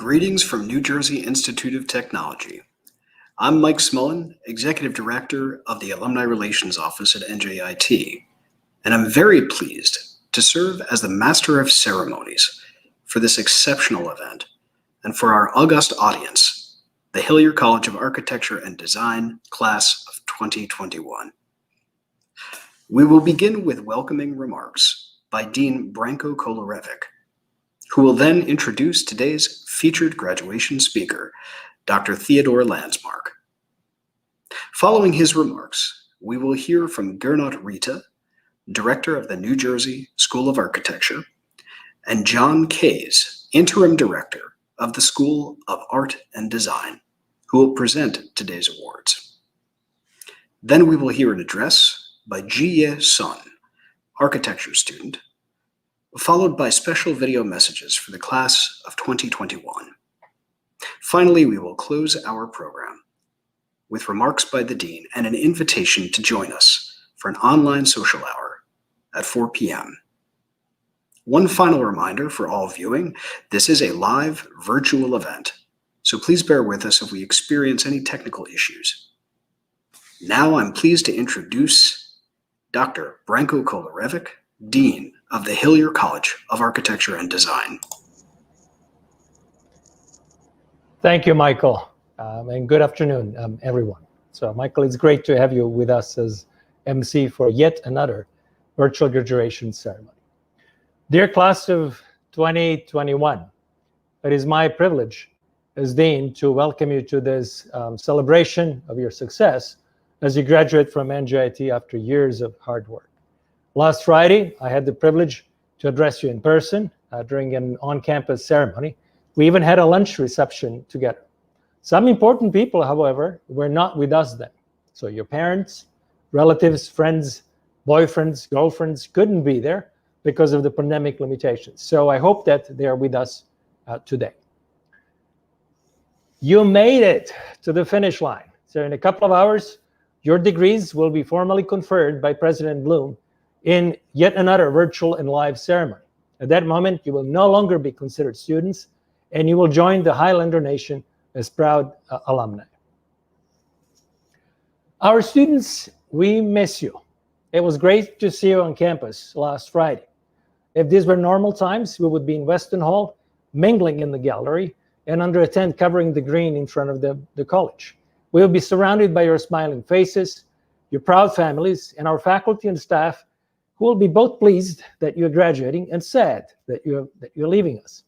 Greetings from New Jersey Institute of Technology. I'm Mike Smullen, Executive Director of the Alumni Relations Office at NJIT, and I'm very pleased to serve as the Master of Ceremonies for this exceptional event and for our august audience, the Hillier College of Architecture and Design Class of 2021. We will begin with welcoming remarks by Dean Branko Kolarevic, who will then introduce today's featured graduation speaker, Dr. Theodore Landsmark. Following his remarks, we will hear from Gernot Rita, Director of the New Jersey School of Architecture, and John Kays, Interim Director of the School of Art and Design, who will present today's awards. Then we will hear an address by Ji-Ye Sun, architecture student, followed by special video messages for the class of 2021. Finally, we will close our program with remarks by the Dean and an invitation to join us for an online social hour at 4 p.m. One final reminder for all viewing, this is a live virtual event, so please bear with us if we experience any technical issues. Now I'm pleased to introduce Dr. Branko Kolarevic, Dean of the Hillier College of Architecture and Design. Thank you, Michael, and good afternoon, everyone. So, Michael, it's great to have you with us as MC for yet another virtual graduation ceremony. Dear class of 2021, it is my privilege as Dean to welcome you to this celebration of your success as you graduate from NJIT after years of hard work. Last Friday, I had the privilege to address you in person during an on-campus ceremony. We even had a lunch reception together. Some important people, however, were not with us then. So your parents, relatives, friends, boyfriends, girlfriends couldn't be there because of the pandemic limitations. So I hope that they are with us today. You made it to the finish line. So in a couple of hours, your degrees will be formally conferred by President Bloom in yet another virtual and live ceremony. At that moment, you will no longer be considered students, and you will join the Highlander Nation as proud alumni. Our students, we miss you. It was great to see you on campus last Friday. If these were normal times, we would be in Weston Hall, mingling in the gallery, and under a tent covering the green in front of the college. We will be surrounded by your smiling faces, your proud families, and our faculty and staff who will be both pleased that you're graduating and sad that you're leaving us.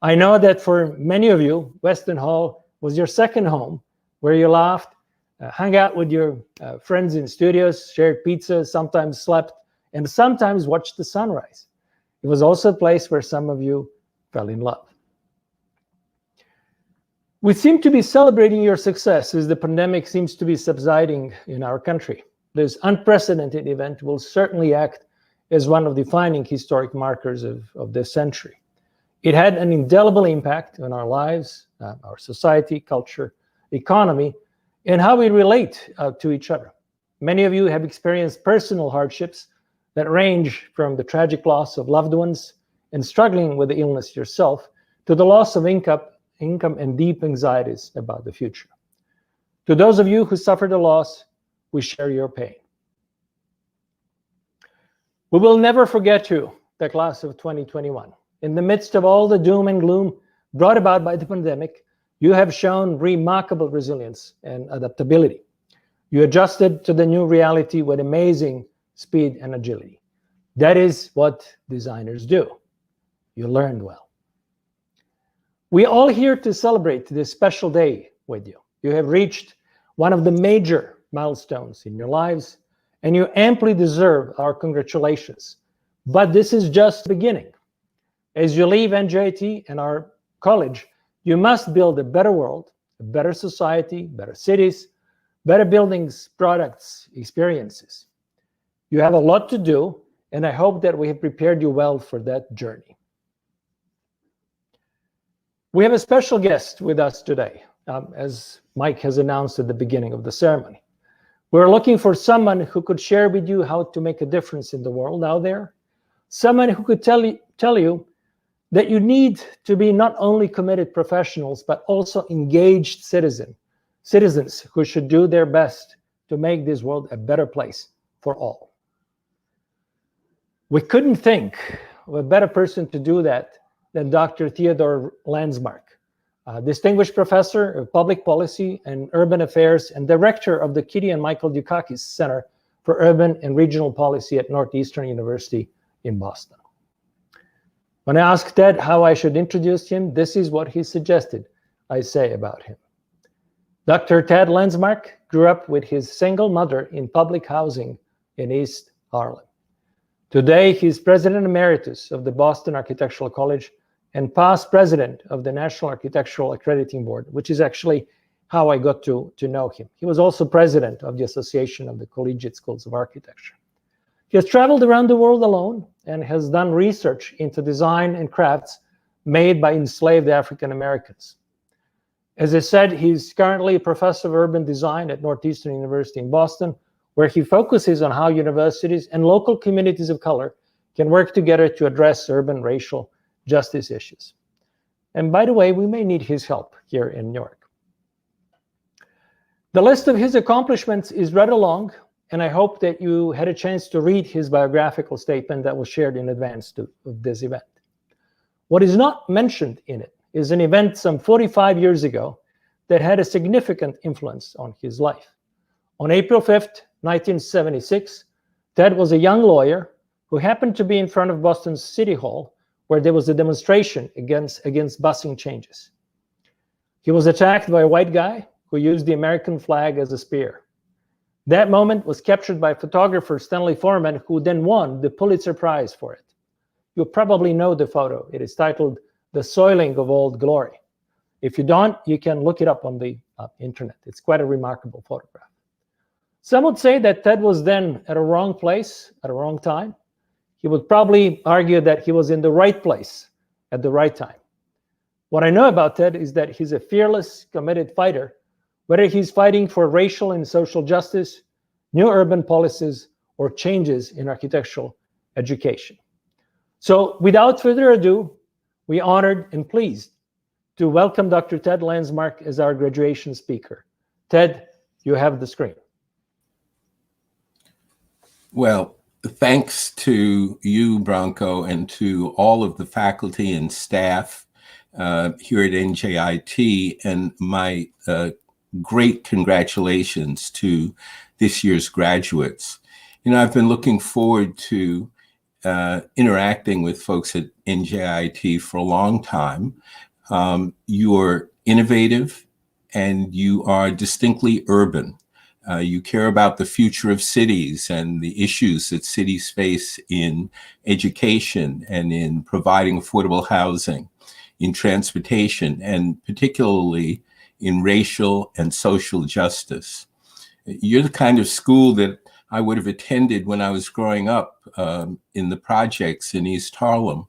I know that for many of you, Weston Hall was your second home, where you laughed, hung out with your friends in studios, shared pizza, sometimes slept, and sometimes watched the sunrise. It was also a place where some of you fell in love. We seem to be celebrating your success as the pandemic seems to be subsiding in our country. This unprecedented event will certainly act as one of the defining historic markers of this century. It had an indelible impact on our lives, our society, culture, economy, and how we relate to each other. Many of you have experienced personal hardships that range from the tragic loss of loved ones and struggling with the illness yourself to the loss of income and deep anxieties about the future. To those of you who suffered a loss, we share your pain. We will never forget you, the class of 2021. In the midst of all the doom and gloom brought about by the pandemic, you have shown remarkable resilience and adaptability. You adjusted to the new reality with amazing speed and agility. That is what designers do. You learned well. We are all here to celebrate this special day with you. You have reached one of the major milestones in your lives, and you amply deserve our congratulations. But this is just the beginning. As you leave NJIT and our college, you must build a better world, a better society, better cities, better buildings, products, experiences. You have a lot to do, and I hope that we have prepared you well for that journey. We have a special guest with us today, as Mike has announced at the beginning of the ceremony. We're looking for someone who could share with you how to make a difference in the world out there, someone who could tell you that you need to be not only committed professionals, but also engaged citizens who should do their best to make this world a better place for all. We couldn't think of a better person to do that than Dr. Theodore Landsmark, distinguished professor of public policy and urban affairs and director of the Kitty and Michael Dukakis Center for Urban and Regional Policy at Northeastern University in Boston. When I asked Ted how I should introduce him, this is what he suggested I say about him. Dr. Ted Landsmark grew up with his single mother in public housing in East Harlem. Today, he's president emeritus of the Boston Architectural College and past president of the National Architectural Accrediting Board, which is actually how I got to know him. He was also president of the Association of the Collegiate Schools of Architecture. He has traveled around the world alone and has done research into design and crafts made by enslaved African Americans. As I said, he's currently a professor of urban design at Northeastern University in Boston, where he focuses on how universities and local communities of color can work together to address urban racial justice issues. And by the way, we may need his help here in New York. The list of his accomplishments is rather long, and I hope that you had a chance to read his biographical statement that was shared in advance of this event. What is not mentioned in it is an event some 45 years ago that had a significant influence on his life. On April 5th, 1976, Ted was a young lawyer who happened to be in front of Boston's City Hall, where there was a demonstration against busing changes. He was attacked by a white guy who used the American flag as a spear. That moment was captured by photographer Stanley Foreman, who then won the Pulitzer Prize for it. You probably know the photo. It is titled "The Soiling of Old Glory." If you don't, you can look it up on the internet. It's quite a remarkable photograph. Some would say that Ted was then at a wrong place at a wrong time. He would probably argue that he was in the right place at the right time. What I know about Ted is that he's a fearless, committed fighter, whether he's fighting for racial and social justice, new urban policies, or changes in architectural education. So without further ado, we honored and pleased to welcome Dr. Ted Landsmark as our graduation speaker. Ted, you have the screen. Well, thanks to you, Branko, and to all of the faculty and staff here at NJIT, and my great congratulations to this year's graduates. You know, I've been looking forward to interacting with folks at NJIT for a long time. You're innovative and you are distinctly urban. You care about the future of cities and the issues that cities face in education and in providing affordable housing, in transportation, and particularly in racial and social justice. You're the kind of school that I would have attended when I was growing up in the projects in East Harlem,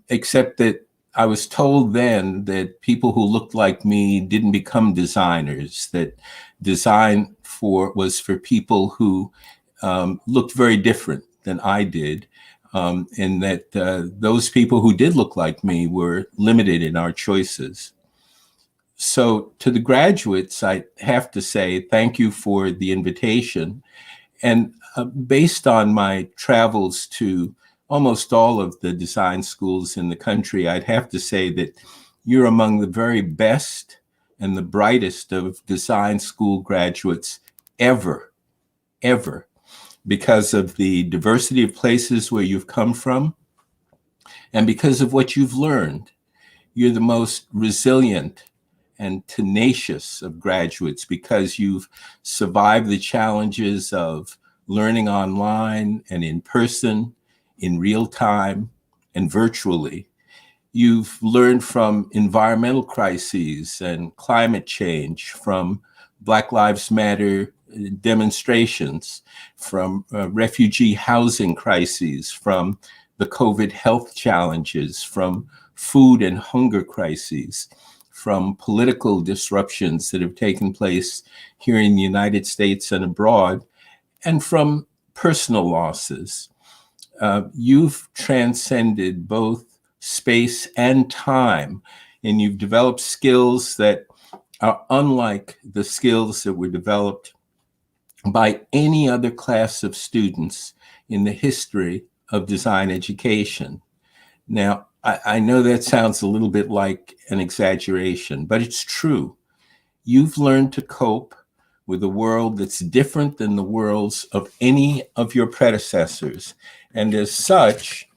except that I was told then that people who looked like me didn't become designers, that design was for people who looked very different than I did, and that those people who did look like me were limited in our choices. So to the graduates, I have to say thank you for the invitation. And based on my travels to almost all of the design schools in the country, I'd have to say that you're among the very best and the brightest of design school graduates ever, because of the diversity of places where you've come from and because of what you've learned. You're the most resilient and tenacious of graduates because you've survived the challenges of learning online and in person, in real time, and virtually. You've learned from environmental crises and climate change, from Black Lives Matter demonstrations, from refugee housing crises, from the COVID health challenges, from food and hunger crises, from political disruptions that have taken place here in the United States and abroad, and from personal losses. You've transcended both space, and time. And you've developed skills that are unlike the skills that were developed by any other class of students in the history of design education. Now, I know that sounds a little bit like an exaggeration, but it's true. You've learned to cope with a world that's different than the worlds of any of your predecessors. And as such,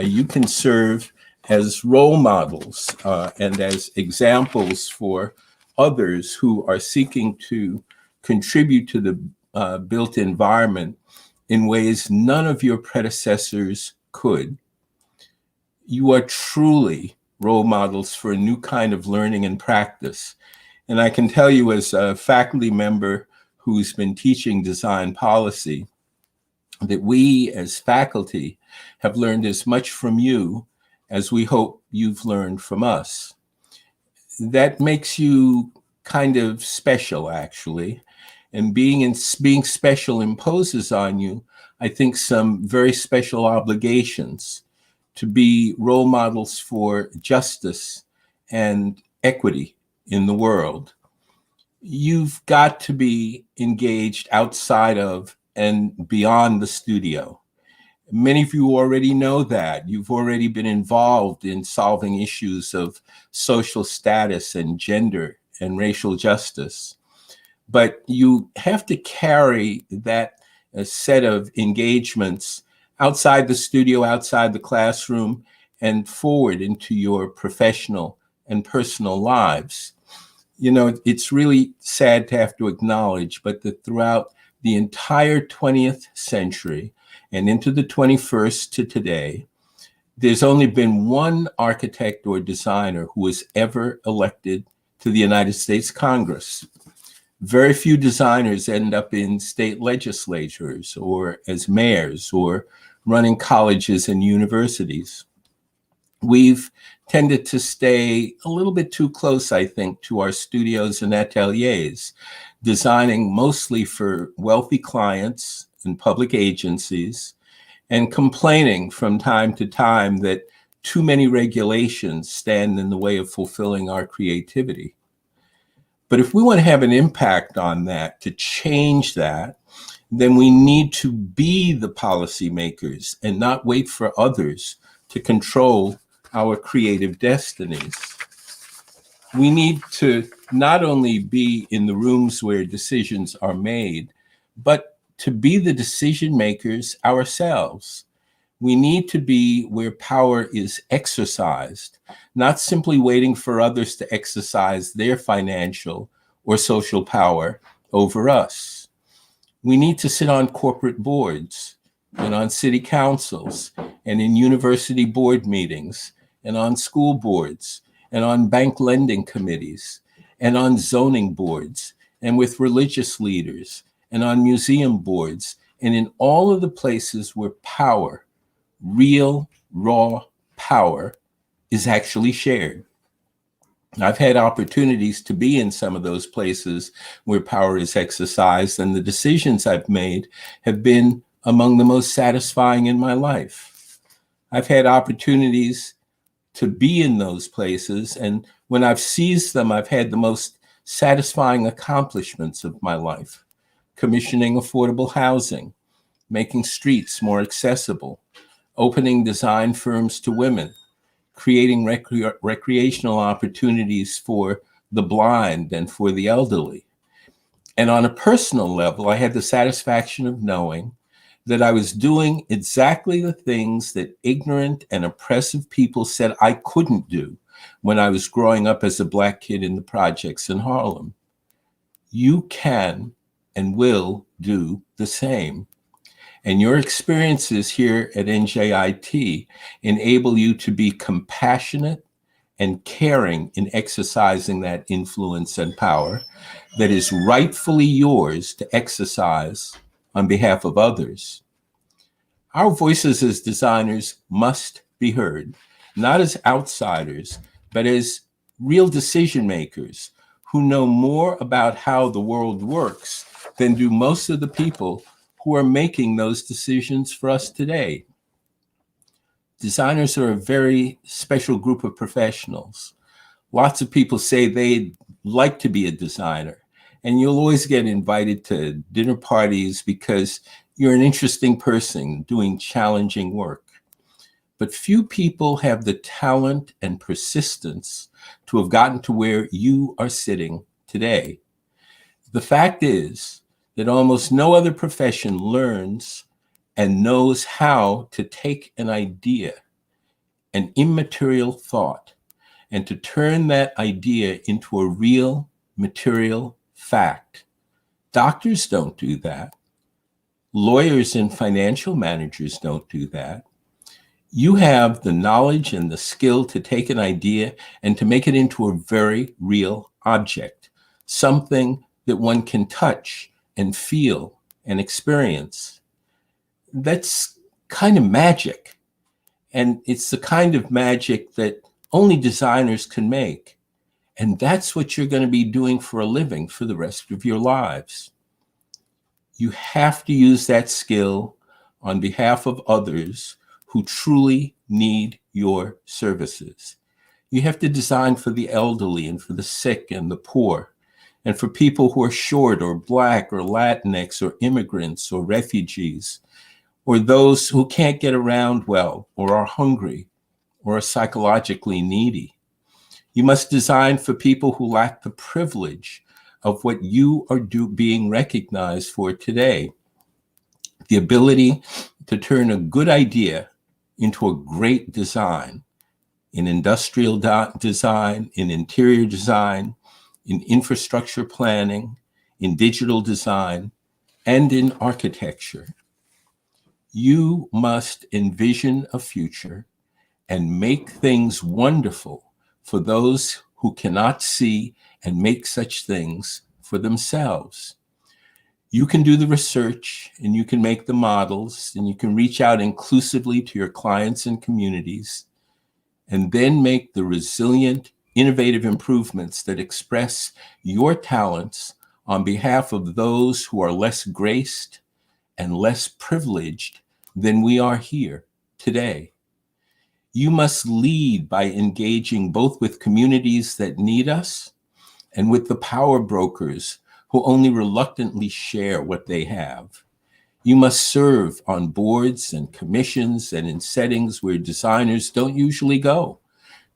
you can serve as role models and as examples for others who are seeking to contribute to the built environment in ways none of your predecessors could. You are truly role models for a new kind of learning and practice. And I can tell you, as a faculty member who's been teaching design policy, that we as faculty have learned as much from you as we hope you've learned from us. That makes you kind of special, actually. And being special imposes on you, I think, some very special obligations to be role models for justice and equity in the world. You've got to be engaged outside of and beyond the studio. Many of you already know that. You've already been involved in solving issues of social status and gender and racial justice. But you have to carry that set of engagements outside the studio, outside the classroom, and forward into your professional and personal lives. You know, it's really sad to have to acknowledge, but that throughout the entire 20th century and into the 21st to today, there's only been one architect or designer who was ever elected to the United States Congress. Very few designers end up in state legislatures or as mayors or running colleges and universities. We've tended to stay a little bit too close, I think, to our studios and ateliers, designing mostly for wealthy clients and public agencies, and complaining from time to time that too many regulations stand in the way of fulfilling our creativity. But if we want to have an impact on that, to change that, then we need to be the policymakers and not wait for others to control our creative destinies. We need to not only be in the rooms where decisions are made, but to be the decision makers ourselves. We need to be where power is exercised, not simply waiting for others to exercise their financial or social power over us. We need to sit on corporate boards and on city councils and in university board meetings and on school boards and on bank lending committees and on zoning boards and with religious leaders and on museum boards and in all of the places where power, real, raw power, is actually shared. I've had opportunities to be in some of those places where power is exercised, and the decisions I've made have been among the most satisfying in my life. I've had opportunities to be in those places, and when I've seized them, I've had the most satisfying accomplishments of my life. Commissioning affordable housing, making streets more accessible, opening design firms to women, creating recreational opportunities for the blind and for the elderly. And on a personal level, I had the satisfaction of knowing that I was doing exactly the things that ignorant and oppressive people said I couldn't do when I was growing up as a Black kid in the projects in Harlem. You can and will do the same. And your experiences here at NJIT enable you to be compassionate and caring in exercising that influence and power that is rightfully yours to exercise on behalf of others. Our voices as designers must be heard, not as outsiders, but as real decision makers who know more about how the world works than do most of the people who are making those decisions for us today. Designers are a very special group of professionals. Lots of people say they'd like to be a designer, and you'll always get invited to dinner parties because you're an interesting person doing challenging work. But few people have the talent and persistence to have gotten to where you are sitting today. The fact is that almost no other profession learns and knows how to take an idea, an immaterial thought, and to turn that idea into a real material fact. Doctors don't do that. Lawyers and financial managers don't do that. You have the knowledge and the skill to take an idea and to make it into a very real object, something that one can touch and feel and experience. That's kind of magic. And it's the kind of magic that only designers can make. And that's what you're going to be doing for a living for the rest of your lives. You have to use that skill on behalf of others who truly need your services. You have to design for the elderly and for the sick and the poor, and for people who are short or Black or Latinx or immigrants or refugees, or those who can't get around well or are hungry or are psychologically needy. You must design for people who lack the privilege of what you are being recognized for today. The ability to turn a good idea into a great design in industrial design, in interior design, in infrastructure planning, in digital design, and in architecture. You must envision a future and make things wonderful for those who cannot see and make such things for themselves. You can do the research and you can make the models and you can reach out inclusively to your clients and communities, and then make the resilient, innovative improvements that express your talents on behalf of those who are less graced and less privileged than we are here today. You must lead by engaging both with communities that need us and with the power brokers who only reluctantly share what they have. You must serve on boards and commissions and in settings where designers don't usually go,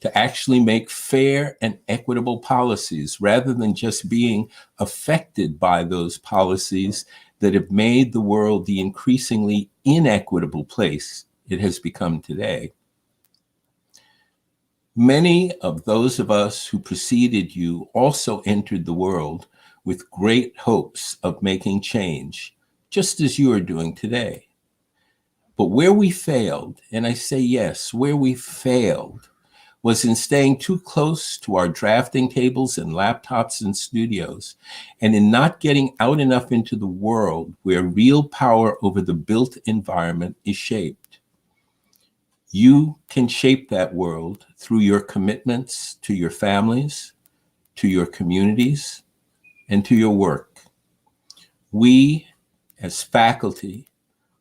to actually make fair and equitable policies rather than just being affected by those policies that have made the world the increasingly inequitable place it has become today. Many of those of us who preceded you also entered the world with great hopes of making change, just as you are doing today. But where we failed, and I say yes, where we failed, was in staying too close to our drafting tables and laptops and studios, and in not getting out enough into the world where real power over the built environment is shaped. You can shape that world through your commitments to your families, to your communities, and to your work. We, as faculty,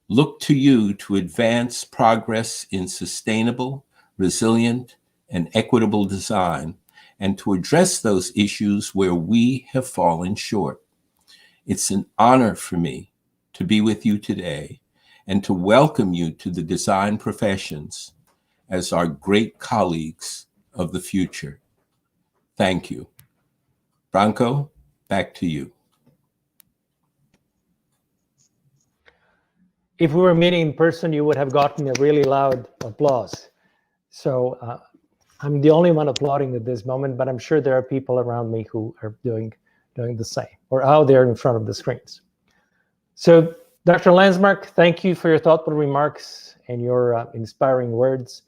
look to you to advance progress in sustainable, resilient, and equitable design, and to address those issues where we have fallen short. It's an honor for me to be with you today and to welcome you to the design professions as our great colleagues of the future. Thank you. Branko, back to you. If we were meeting in person, you would have gotten a really loud applause. So I'm the only one applauding at this moment, but I'm sure there are people around me who are doing the same, or out there in front of the screens. So Dr. Landsmark, thank you for your thoughtful remarks and your inspiring words,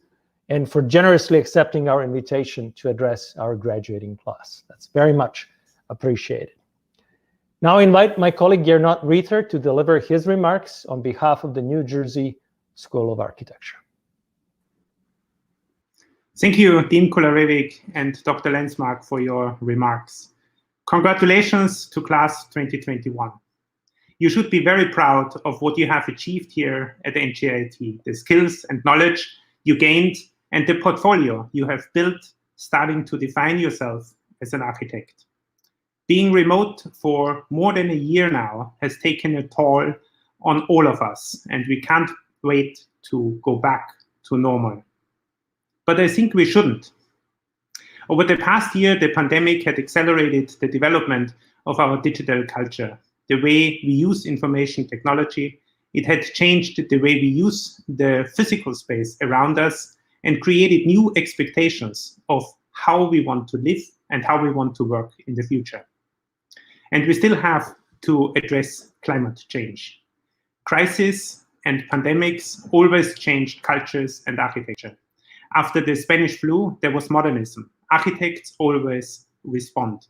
and for generously accepting our invitation to address our graduating class. That's very much appreciated. Now I invite my colleague Gernot Reither to deliver his remarks on behalf of the New Jersey School of Architecture. Thank you, Dean Kolarevic and Dr. Landsmark, for your remarks. Congratulations to class 2021. You should be very proud of what you have achieved here at NJIT, the skills and knowledge you gained and the portfolio you have built starting to define yourself as an architect. Being remote for more than a year now has taken a toll on all of us, and we can't wait to go back to normal. But I think we shouldn't. Over the past year, the pandemic had accelerated the development of our digital culture, the way we use information technology. It had changed the way we use the physical space around us and created new expectations of how we want to live and how we want to work in the future. And we still have to address climate change. Crises and pandemics always changed cultures and architecture. After the Spanish flu, there was modernism. Architects always respond.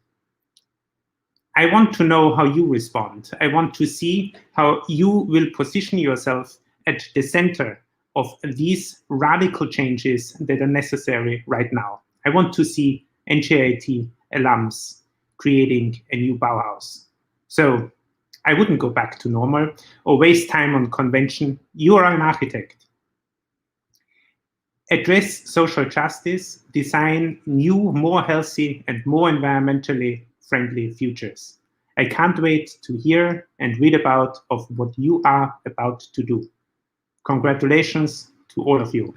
I want to know how you respond. I want to see how you will position yourself at the center of these radical changes that are necessary right now. I want to see NJIT alums creating a new Bauhaus. So I wouldn't go back to normal or waste time on convention. You are an architect. Address social justice, design new, more healthy and more environmentally friendly futures. I can't wait to hear and read about of what you are about to do. Congratulations to all of you.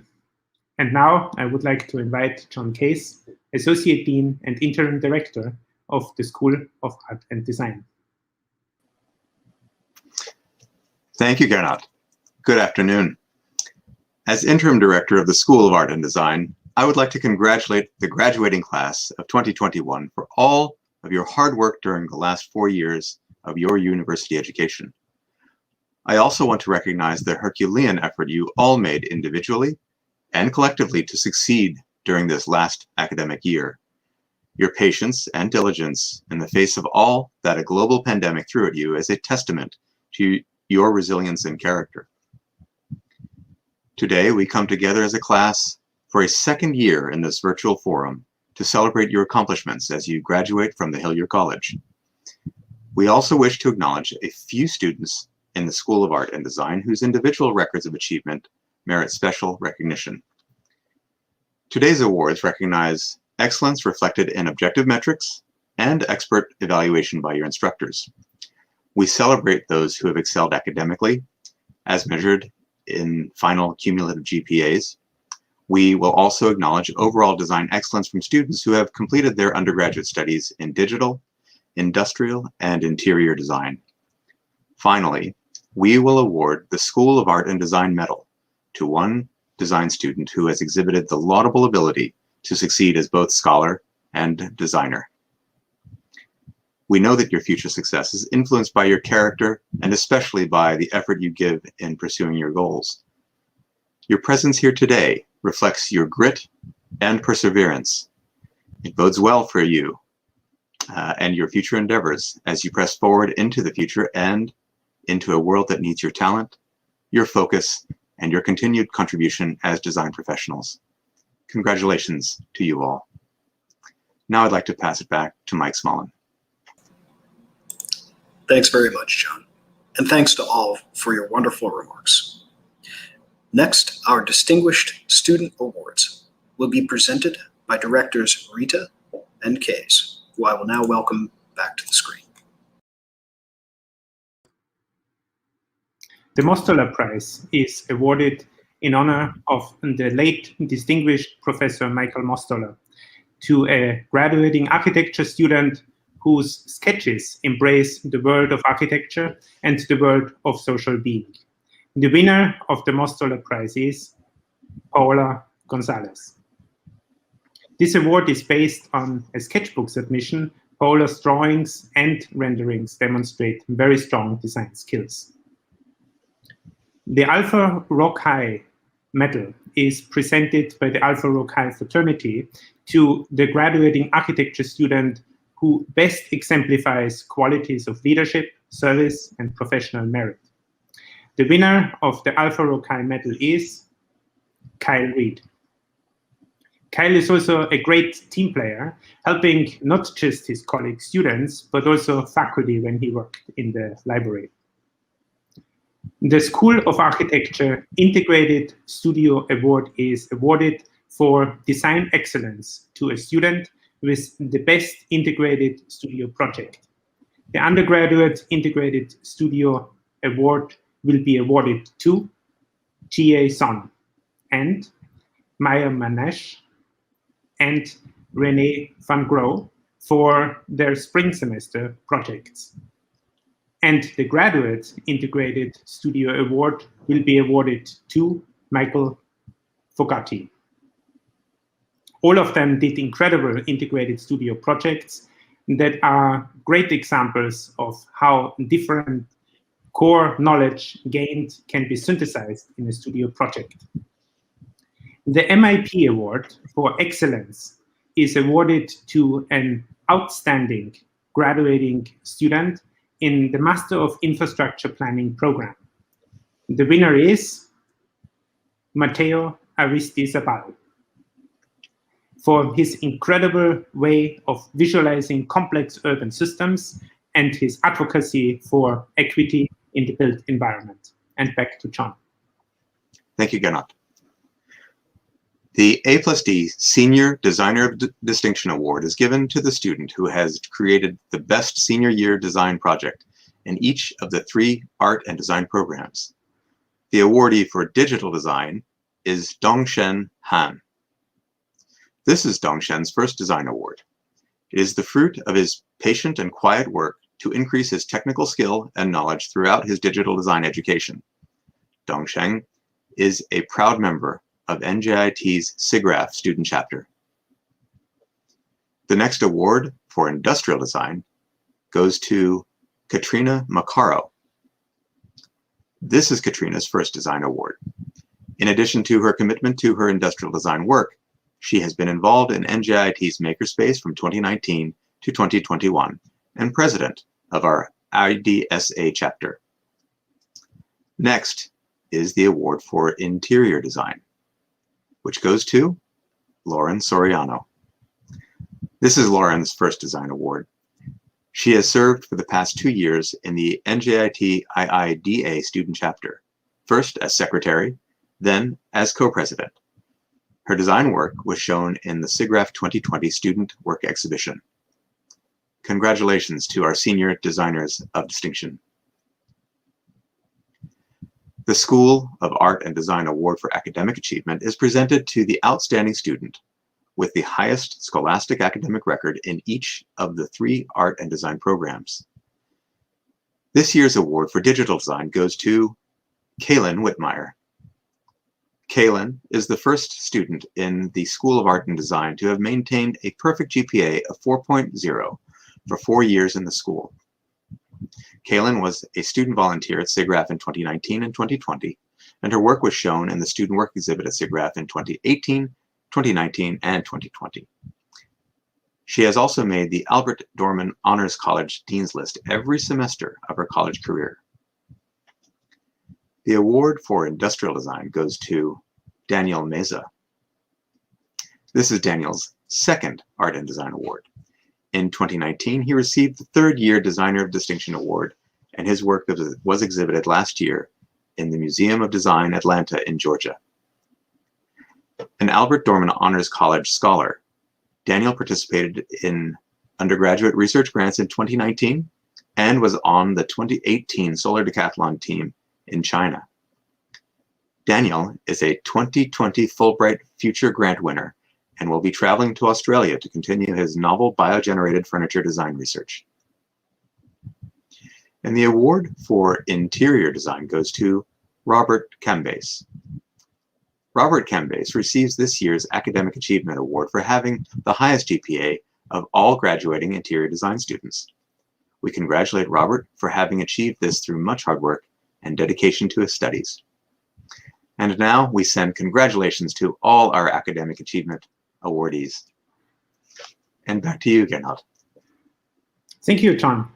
And now I would like to invite John Case, Associate Dean and Interim Director of the School of Art and Design. Thank you, Gernot. Good afternoon. As Interim Director of the School of Art and Design, I would like to congratulate the graduating class of 2021 for all of your hard work during the last 4 years of your university education. I also want to recognize the Herculean effort you all made individually and collectively to succeed during this last academic year. Your patience and diligence in the face of all that a global pandemic threw at you is a testament to your resilience and character. Today, we come together as a class for a second year in this virtual forum to celebrate your accomplishments as you graduate from the Hillier College. We also wish to acknowledge a few students in the School of Art and Design whose individual records of achievement merit special recognition. Today's awards recognize excellence reflected in objective metrics and expert evaluation by your instructors. We celebrate those who have excelled academically, as measured in final cumulative GPAs. We will also acknowledge overall design excellence from students who have completed their undergraduate studies in digital, industrial, and interior design. Finally, we will award the School of Art and Design Medal to one design student who has exhibited the laudable ability to succeed as both scholar and designer. We know that your future success is influenced by your character and especially by the effort you give in pursuing your goals. Your presence here today reflects your grit and perseverance. It bodes well for you and your future endeavors as you press forward into the future and into a world that needs your talent, your focus, and your continued contribution as design professionals. Congratulations to you all. Now I'd like to pass it back to Mike Smolin. Thanks very much, John. And thanks to all for your wonderful remarks. Next, our Distinguished Student Awards will be presented by Directors Rita and Case, who I will now welcome back to the screen. The Mostoller Prize is awarded in honor of the late distinguished Professor Michael Mostoller to a graduating architecture student whose sketches embrace the world of architecture and the world of social being. The winner of the Mostoller Prize is Paula Gonzalez. This award is based on a sketchbook submission. Paula's drawings and renderings demonstrate very strong design skills. The Alpha Rho Chi medal is presented by the Alpha Rho Chi fraternity to the graduating architecture student who best exemplifies qualities of leadership, service, and professional merit. The winner of the Alpha Rho Chi medal is Kyle Reed. Kyle is also a great team player, helping not just his colleague students, but also faculty when he worked in the library. The School of Architecture Integrated Studio Award is awarded for design excellence to a student with the best integrated studio project. The Undergraduate Integrated Studio Award will be awarded to Jie Son and Maya Manesh and Renee van Gro for their spring semester projects. And the Graduate Integrated Studio Award will be awarded to Michael Fogatti. All of them did incredible integrated studio projects that are great examples of how different core knowledge gained can be synthesized in a studio project. The MIP Award for Excellence is awarded to an outstanding graduating student in the Master of Infrastructure Planning program. The winner is Matteo Aristizabal for his incredible way of visualizing complex urban systems and his advocacy for equity in the built environment. And back to John. Thank you, Gernot. The A+D Senior Designer of Distinction Award is given to the student who has created the best senior year design project in each of the 3 art and design programs. The awardee for digital design is Dongshen Han. This is Dongshen's first design award. It is the fruit of his patient and quiet work to increase his technical skill and knowledge throughout his digital design education. Dongshen is a proud member of NJIT's SIGGRAPH student chapter. The next award for industrial design goes to Katrina Macaro. This is Katrina's first design award. In addition to her commitment to her industrial design work, she has been involved in NJIT's Makerspace from 2019 to 2021 and president of our IDSA chapter. Next is the award for interior design, which goes to Lauren Soriano. This is Lauren's first design award. She has served for the past 2 years in the NJIT IIDA student chapter, first as secretary, then as co-president. Her design work was shown in the SIGGRAPH 2020 student work exhibition. Congratulations to our senior designers of distinction. The School of Art and Design Award for Academic Achievement is presented to the outstanding student with the highest scholastic academic record in each of the 3 art and design programs. This year's award for digital design goes to Kaelin Whitmire. Kaelin is the first student in the School of Art and Design to have maintained a perfect GPA of 4.0 for 4 years in the school. Kaelin was a student volunteer at SIGGRAPH in 2019 and 2020, and her work was shown in the student work exhibit at SIGGRAPH in 2018, 2019, and 2020. She has also made the Albert Dorman Honors College Dean's List every semester of her college career. The award for industrial design goes to Daniel Meza. This is Daniel's second Art and Design Award. In 2019, he received the 3rd year Designer of Distinction Award, and his work was exhibited last year in the Museum of Design, Atlanta in Georgia. An Albert Dorman Honors College scholar, Daniel participated in undergraduate research grants in 2019 and was on the 2018 Solar Decathlon team in China. Daniel is a 2020 Fulbright Future Grant winner and will be traveling to Australia to continue his novel biogenerated furniture design research. And the award for interior design goes to Robert Cambase. Robert Cambase receives this year's Academic Achievement Award for having the highest GPA of all graduating interior design students. We congratulate Robert for having achieved this through much hard work and dedication to his studies. And now we send congratulations to all our Academic Achievement awardees. And back to you, Gernot. Thank you, John.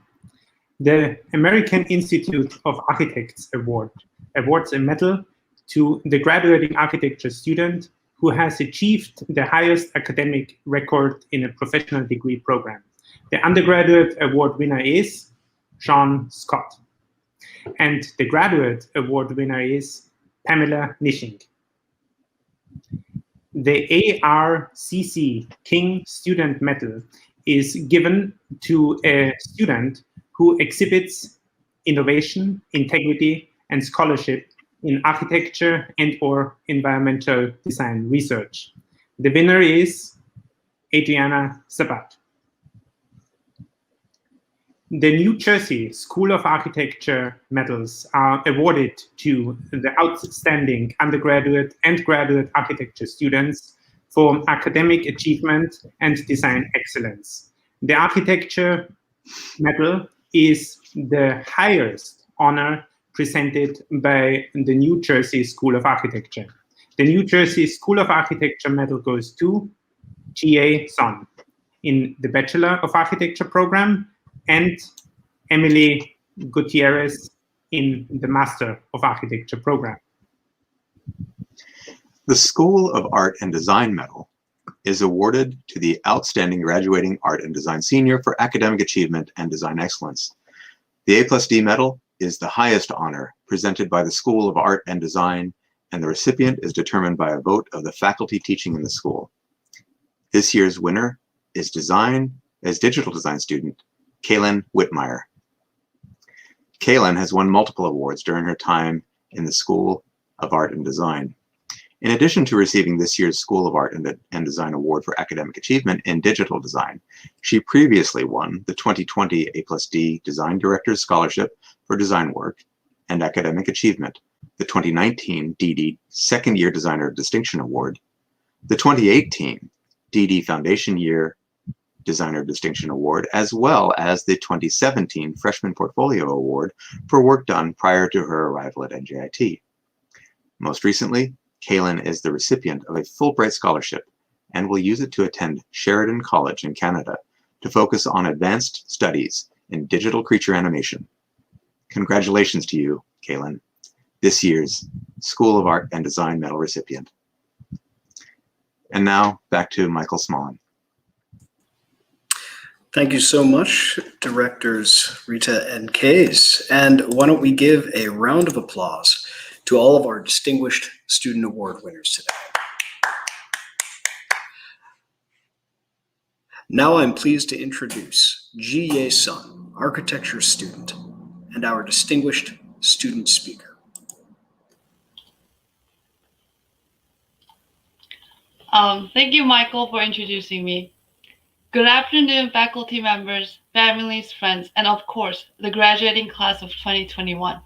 The American Institute of Architects Award awards a medal to the graduating architecture student who has achieved the highest academic record in a professional degree program. The undergraduate award winner is Sean Scott. And the Graduate Award winner is Pamela Nishing. The ARCC King Student Medal is given to a student who exhibits innovation, integrity, and scholarship in architecture and/or environmental design research. The winner is Adriana Sabat. The New Jersey School of Architecture medals are awarded to the outstanding undergraduate and graduate architecture students for academic achievement and design excellence. The architecture medal is the highest honor presented by the New Jersey School of Architecture. The New Jersey School of Architecture medal goes to G.A. Son in the Bachelor of Architecture program and Emily Gutierrez in the Master of Architecture program. The School of Art and Design Medal is awarded to the outstanding graduating art and design senior for academic achievement and design excellence. The A+D medal is the highest honor presented by the School of Art and Design, and the recipient is determined by a vote of the faculty teaching in the school. This year's winner is digital design student Kaelin Whitmire. Kaelin has won multiple awards during her time in the School of Art and Design. In addition to receiving this year's School of Art and Design Award for Academic Achievement in Digital Design, she previously won the 2020 A+D Design Director's Scholarship for Design Work and Academic Achievement, the 2019 DD Second Year Designer Distinction Award, the 2018 DD Foundation Year Designer Distinction Award, as well as the 2017 Freshman Portfolio Award for work done prior to her arrival at NJIT. Most recently, Kaelin is the recipient of a Fulbright Scholarship and will use it to attend Sheridan College in Canada to focus on advanced studies in digital creature animation. Congratulations to you, Kaelin, this year's School of Art and Design Medal recipient. And now back to Michael Smolin. Thank you so much, Directors Rita and Case. And why don't we give a round of applause to all of our distinguished student award winners today. Now I'm pleased to introduce Ji-Ye Sun, architecture student, and our distinguished student speaker. Thank you, Michael, for introducing me. Good afternoon, faculty members, families, friends, and of course, the graduating class of 2021.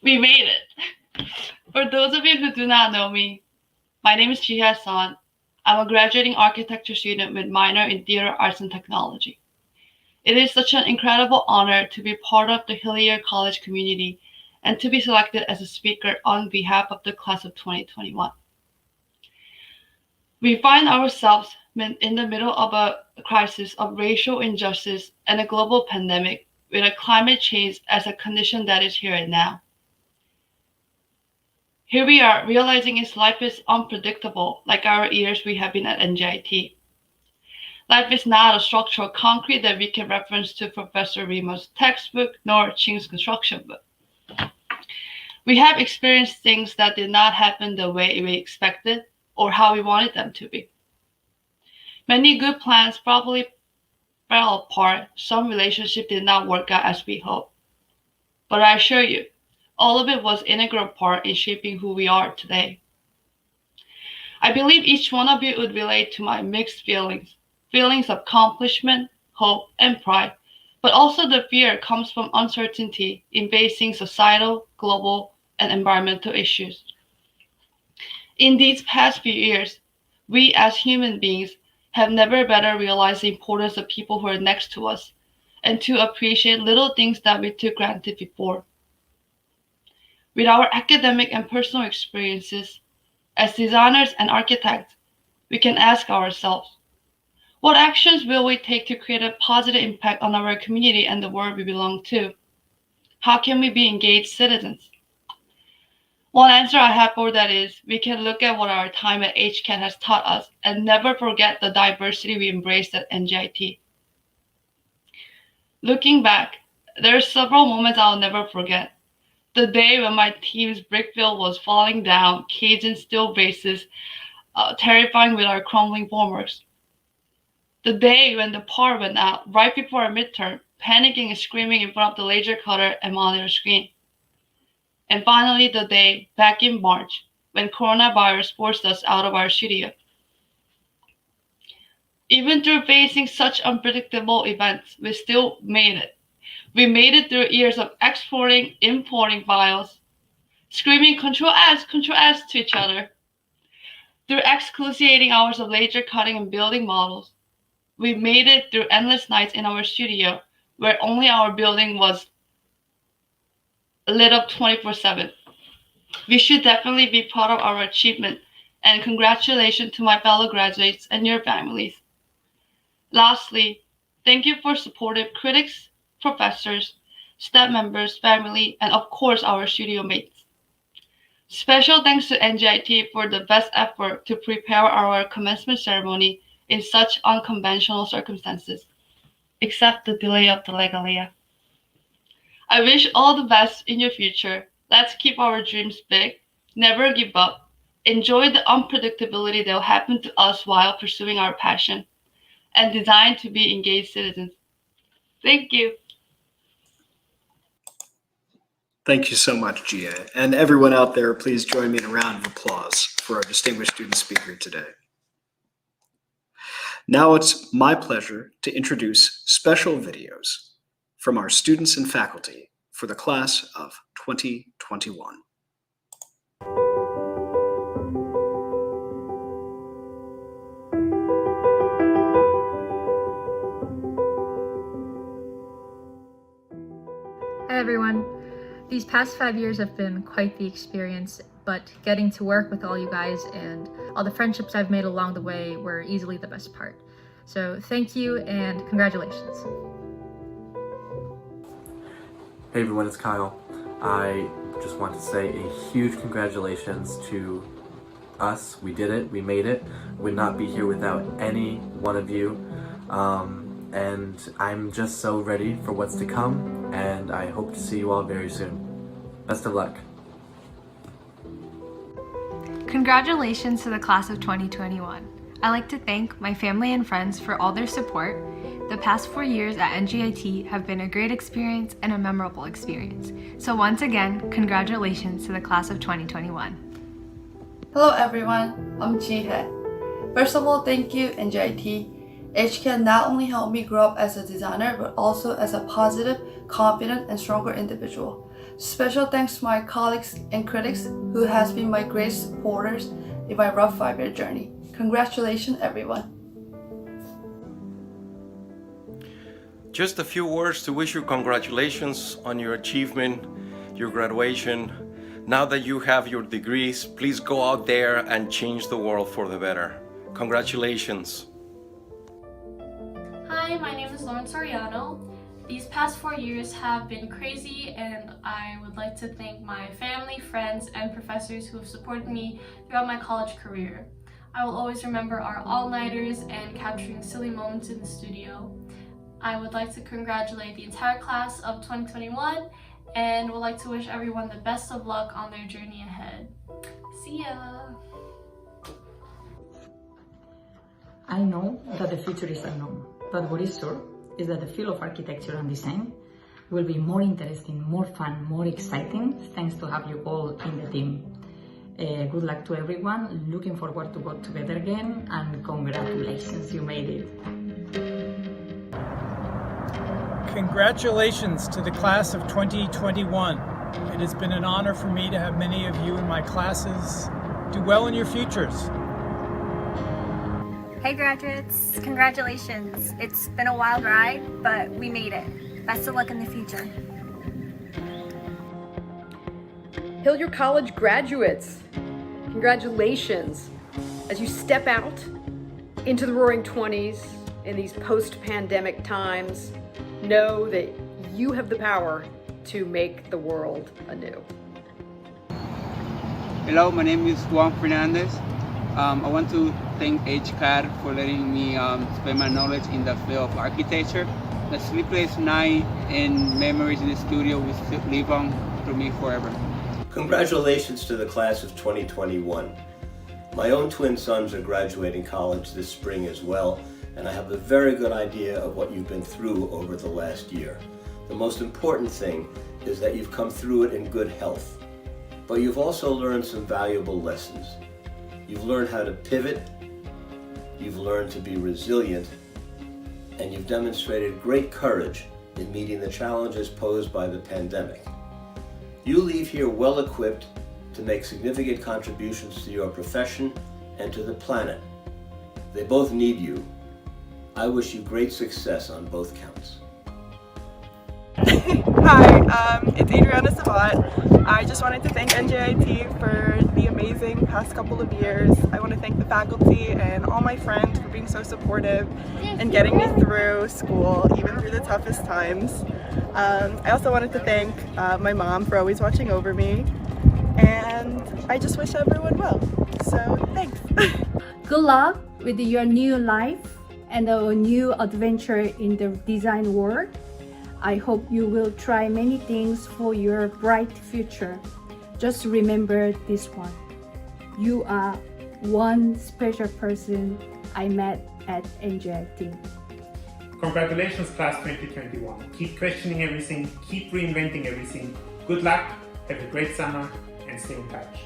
We made it. For those of you who do not know me, my name is Ji-Ye Sun. I'm a graduating architecture student with minor in theater arts and technology. It is such an incredible honor to be part of the Hillier College community and to be selected as a speaker on behalf of the class of 2021. We find ourselves in the middle of a crisis of racial injustice and a global pandemic with a climate change as a condition that is here and now. Here we are realizing its life is unpredictable, like our years we have been at NJIT. Life is not a structural concrete that we can reference to Professor Rimo's textbook nor Ching's construction book. We have experienced things that did not happen the way we expected or how we wanted them to be. Many good plans probably fell apart. Some relationships did not work out as we hoped. But I assure you, all of it was an integral part in shaping who we are today. I believe each one of you would relate to my mixed feelings of accomplishment, hope, and pride, but also the fear comes from uncertainty in facing societal, global, and environmental issues. In these past few years, we as human beings have never better realized the importance of people who are next to us and to appreciate little things that we took granted before. With our academic and personal experiences, as designers and architects, we can ask ourselves, what actions will we take to create a positive impact on our community and the world we belong to? How can we be engaged citizens? One answer I have for that is we can look at what our time at HCAT has taught us and never forget the diversity we embraced at NJIT. Looking back, There are several moments I'll never forget. The day when my team's brick field was falling down, Cajun steel bases, terrifying with our crumbling formworks. The day when the power went out right before our midterm, panicking and screaming in front of the laser cutter and monitor screen. And finally, the day back in March when coronavirus forced us out of our studio. Even through facing such unpredictable events, we still made it. We made it through years of exporting, importing files, screaming Control S to each other. Through excruciating hours of laser cutting and building models, we made it through endless nights in our studio where only our building was lit up 24/7. We should definitely be proud of our achievement, and congratulations to my fellow graduates and your families. Lastly, thank you for supportive critics, professors, staff members, family, and of course our studio mates. Special thanks to NJIT for the best effort to prepare our commencement ceremony in such unconventional circumstances, except the delay of the regalia. I wish all the best in your future. Let's keep our dreams big, never give up, enjoy the unpredictability that will happen to us while pursuing our passion, and design to be engaged citizens. Thank you. Thank you so much, Gia. And everyone out there, please join me in a round of applause for our distinguished student speaker today. Now it's my pleasure to introduce special videos from our students and faculty for the class of 2021. Hi everyone. These past 5 years have been quite the experience, but getting to work with all you guys and all the friendships I've made along the way were easily the best part. So thank you and congratulations. Hey everyone, it's Kyle. I just want to say a huge congratulations to us. We did it, we made it. Would not be here without any one of you. And I'm just so ready for what's to come, and I hope to see you all very soon. Best of luck. Congratulations to the class of 2021. I'd like to thank my family and friends for all their support. The past 4 years at NJIT have been a great experience and a memorable experience. So once again, congratulations to the class of 2021. Hello everyone, I'm Jihe. First of all, thank you NJIT. HCAT not only helped me grow up as a designer, but also as a positive, confident, and stronger individual. Special thanks to my colleagues and critics who has been my greatest supporters in my rough 5-year journey. Congratulations everyone. Just a few words to wish you congratulations on your achievement, your graduation. Now that you have your degrees, please go out there and change the world for the better. Congratulations. Hi, my name is Soriano. These past 4 years have been crazy, and I would like to thank my family, friends, and professors who have supported me throughout my college career. I will always remember our all-nighters and capturing silly moments in the studio. I would like to congratulate the entire class of 2021 and would like to wish everyone the best of luck on their journey ahead. See ya! I know that the future is unknown, but what is sure is that the field of architecture and design will be more interesting, more fun, more exciting, thanks to have you all in the team. Good luck to everyone, looking forward to work together again, and congratulations, you made it. Congratulations to the class of 2021. It has been an honor for me to have many of you in my classes. Do well in your futures. Hey graduates, congratulations. It's been a wild ride, but we made it. Best of luck in the future. Hillier College graduates, congratulations. As you step out into the roaring 20s in these post-pandemic times, know that you have the power to make the world anew. Hello, my name is Juan Fernandez. I want to thank HCAT for letting me spend my knowledge in the field of architecture. a sleepless night and memories in the studio will still live on through me forever. Congratulations to the class of 2021. My own twin sons are graduating college this spring as well, and I have a very good idea of what you've been through over the last year. The most important thing is that you've come through it in good health. But you've also learned some valuable lessons. You've learned how to pivot, you've learned to be resilient, and you've demonstrated great courage in meeting the challenges posed by the pandemic. You leave here well equipped to make significant contributions to your profession and to the planet. They both need you. I wish you great success on both counts. Hi, it's Adriana Savat. I just wanted to thank NJIT for the amazing past couple of years. I want to thank the faculty and all my friends for being so supportive and getting me through school, even through the toughest times. I also wanted to thank my mom for always watching over me, and I just wish everyone well. So thanks. Good luck with your new life and a new adventure in the design world. I hope you will try many things for your bright future. Just remember this one. You are one special person I met at NJIT. Congratulations, class 2021. Keep questioning everything, keep reinventing everything. Good luck, have a great summer, and stay in touch.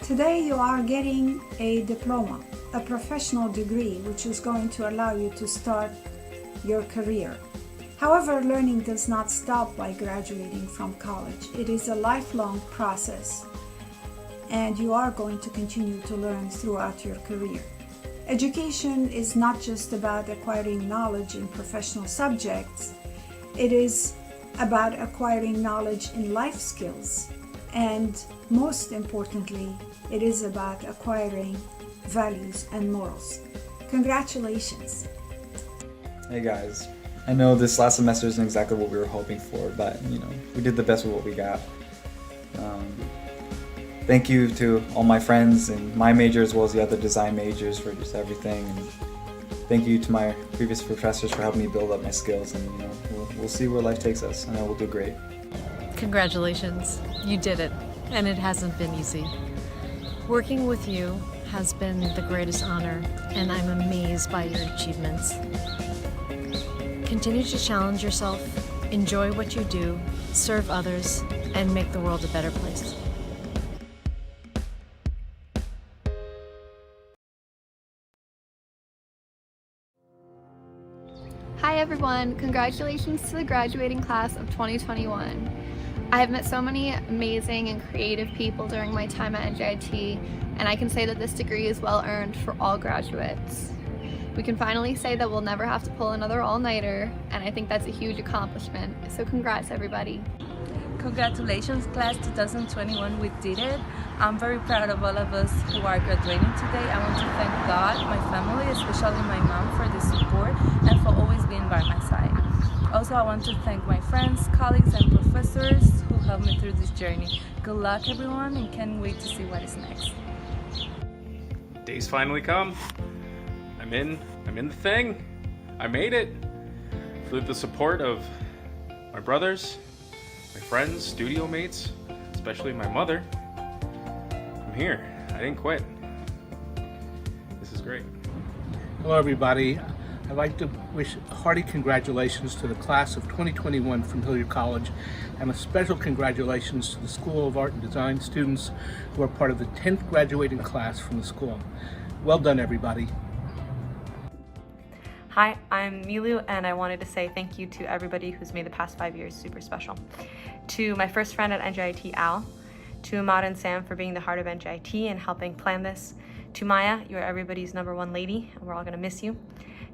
Today you are getting a diploma, a professional degree, which is going to allow you to start your career. However, learning does not stop by graduating from college. It is a lifelong process, and you are going to continue to learn throughout your career. Education is not just about acquiring knowledge in professional subjects. It is about acquiring knowledge in life skills. And most importantly, it is about acquiring values and morals. Congratulations. Hey guys. I know this last semester isn't exactly what we were hoping for, but we did the best with what we got. Thank you to all my friends in my major as well as the other design majors for just everything. And thank you to my previous professors for helping me build up my skills. And we'll see where life takes us. I know we'll do great. Congratulations, you did it, and it hasn't been easy. Working with you has been the greatest honor, and I'm amazed by your achievements. Continue to challenge yourself, enjoy what you do, serve others, and make the world a better place. Hi everyone, congratulations to the graduating class of 2021. I have met so many amazing and creative people during my time at NJIT, and I can say that this degree is well earned for all graduates. We can finally say that we'll never have to pull another all-nighter, and I think that's a huge accomplishment. So congrats everybody. Congratulations class 2021, we did it. I'm very proud of all of us who are graduating today. I want to thank God, my family, especially my mom, for the support and for always being by my side. Also, I want to thank my friends, colleagues, and professors who helped me through this journey. Good luck everyone, and can't wait to see what is next. Day's finally come. I'm in the thing. I made it. Through the support of my brothers, my friends, studio mates, especially my mother. I'm here. I didn't quit. This is great. Hello everybody. I'd like to wish hearty congratulations to the class of 2021 from Hillier College, and a special congratulations to the School of Art and Design students who are part of the 10th graduating class from the school. Well done everybody. Hi, I'm Milu, and I wanted to say thank you to everybody who's made the past 5 years super special. To my first friend at NJIT, Al. To Ahmad and Sam for being the heart of NJIT and helping plan this. To Maya, you're everybody's #1 lady, and we're all gonna miss you.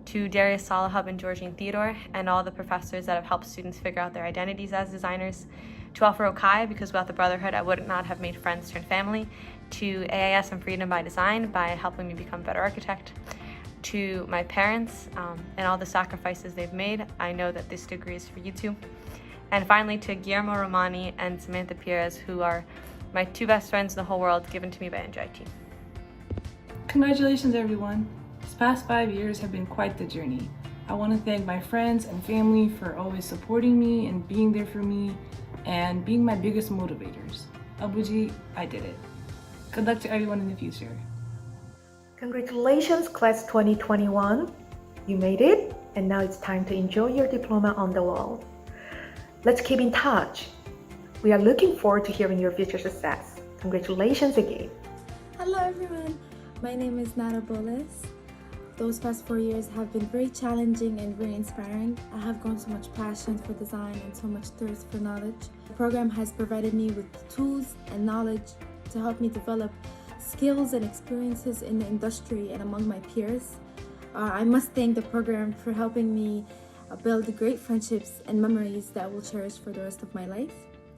To Darius, Salahub, and Georgie and Theodore, and all the professors that have helped students figure out their identities as designers. To Alfred Okai, because without the Brotherhood, I would not have made friends turn family. To AIS and Freedom by Design, by helping me become a better architect. To my parents and all the sacrifices they've made, I know that this degree is for you too. And finally, to Guillermo Romani and Samantha Perez, who are my 2 best friends in the whole world, given to me by NJIT. Congratulations everyone. These past 5 years have been quite the journey. I want to thank my friends and family for always supporting me and being there for me and being my biggest motivators. Abuji, I did it. Good luck to everyone in the future. Congratulations, Class 2021. You made it, and now it's time to enjoy your diploma on the wall. Let's keep in touch. We are looking forward to hearing your future success. Congratulations again. Hello everyone, my name is Nara Boles. Those past 4 years have been very challenging and very inspiring. I have grown so much passion for design and so much thirst for knowledge. The program has provided me with tools and knowledge to help me develop skills and experiences in the industry and among my peers. I must thank the program for helping me build great friendships and memories that I will cherish for the rest of my life.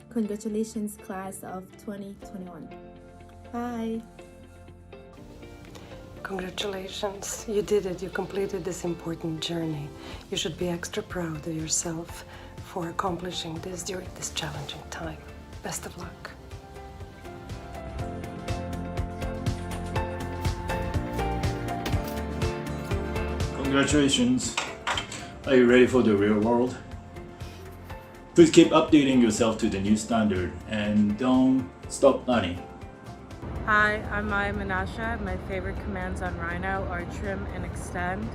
Congratulations, Class of 2021. Bye. Congratulations, you did it. You completed this important journey. You should be extra proud of yourself for accomplishing this during this challenging time. Best of luck. Congratulations. Are you ready for the real world? Please keep updating yourself to the new standard and don't stop learning. Hi, I'm Maya Menasha. My favorite commands on Rhino are trim and extend.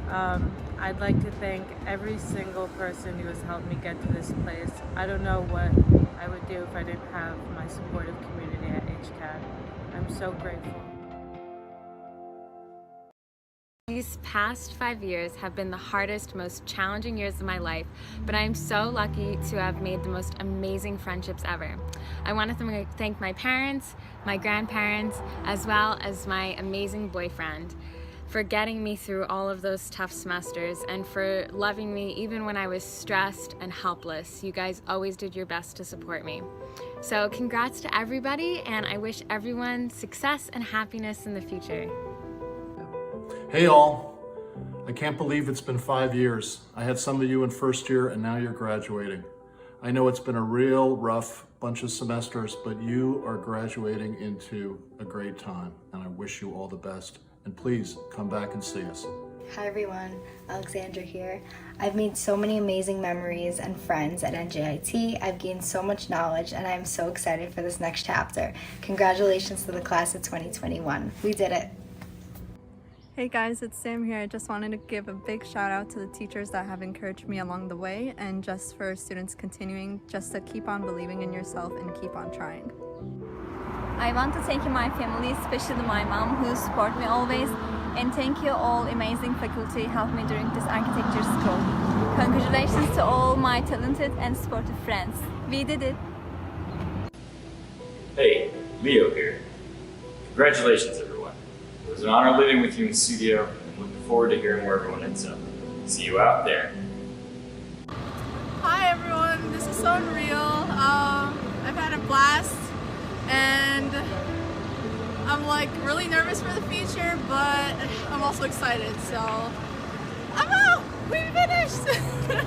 I'd like to thank every single person who has helped me get to this place. I don't know what I would do if I didn't have my supportive community at HCAD. I'm so grateful. These past 5 years have been the hardest, most challenging years of my life, but I am so lucky to have made the most amazing friendships ever. I want to thank my parents, my grandparents, as well as my amazing boyfriend for getting me through all of those tough semesters and for loving me even when I was stressed and helpless. You guys always did your best to support me. So congrats to everybody, and I wish everyone success and happiness in the future. Hey all, I can't believe it's been 5 years. I had some of you in first year and now you're graduating. I know it's been a real rough bunch of semesters, but you are graduating into a great time and I wish you all the best. And please come back and see us. Hi everyone, Alexandra here. I've made so many amazing memories and friends at NJIT. I've gained so much knowledge and I'm so excited for this next chapter. Congratulations to the class of 2021. We did it. Hey guys, it's Sam here. I just wanted to give a big shout out to the teachers that have encouraged me along the way, and just for students continuing just to keep on believing in yourself and keep on trying. I want to thank my family, especially my mom who support me always, and thank you all amazing faculty helped me during this architecture school. Congratulations to all my talented and supportive friends. We did it. Hey, Leo here. Congratulations everyone. It was an honor living with you in the studio, and looking forward to hearing where everyone ends up. See you out there. Hi everyone, this is so unreal. I've had a blast and I'm like really nervous for the future, but I'm also excited, so I'm out! We finished!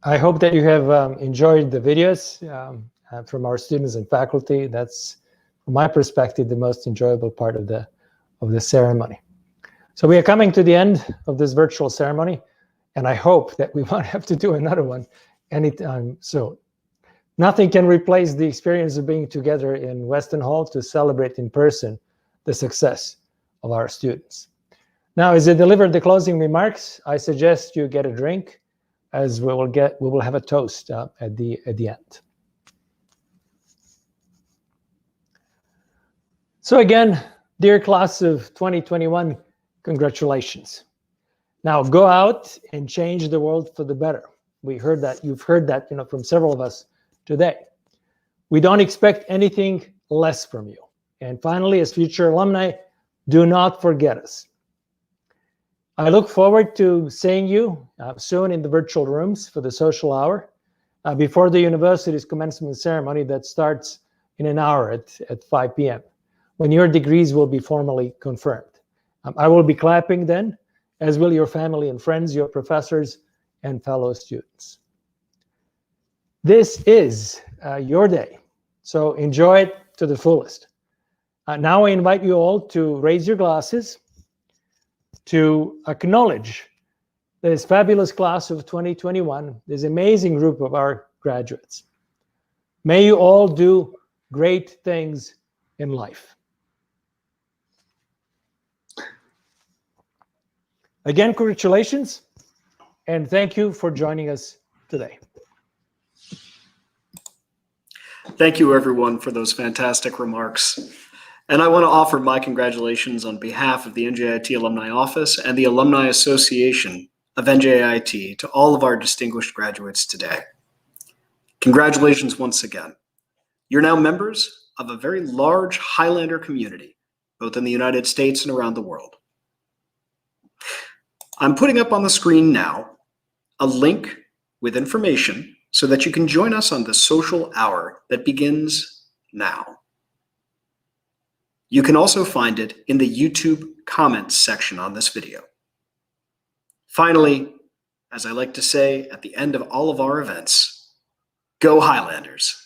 I hope that you have enjoyed the videos from our students and faculty. That's, from my perspective, the most enjoyable part of the ceremony. So we are coming to the end of this virtual ceremony, and I hope that we won't have to do another one anytime soon. Nothing can replace the experience of being together in Weston Hall to celebrate in person the success of our students. Now, as I deliver the closing remarks, I suggest you get a drink as we will have a toast at the end. So again, dear class of 2021, congratulations. Now go out and change the world for the better. We heard that, you've heard that, from several of us today. We don't expect anything less from you. And finally, as future alumni, do not forget us. I look forward to seeing you soon in the virtual rooms for the social hour before the university's commencement ceremony that starts in an hour at 5 p.m. when your degrees will be formally confirmed. I will be clapping then, as will your family and friends, your professors, and fellow students. This is your day, so enjoy it to the fullest. Now I invite you all to raise your glasses to acknowledge this fabulous class of 2021, this amazing group of our graduates. May you all do great things in life. Again, congratulations, and thank you for joining us today. Thank you, everyone, for those fantastic remarks. And I want to offer my congratulations on behalf of the NJIT Alumni Office and the Alumni Association of NJIT to all of our distinguished graduates today. Congratulations once again. You're now members of a very large Highlander community, both in the United States and around the world. I'm putting up on the screen now a link with information so that you can join us on the social hour that begins now. You can also find it in the YouTube comments section on this video. Finally, as I like to say at the end of all of our events, go Highlanders!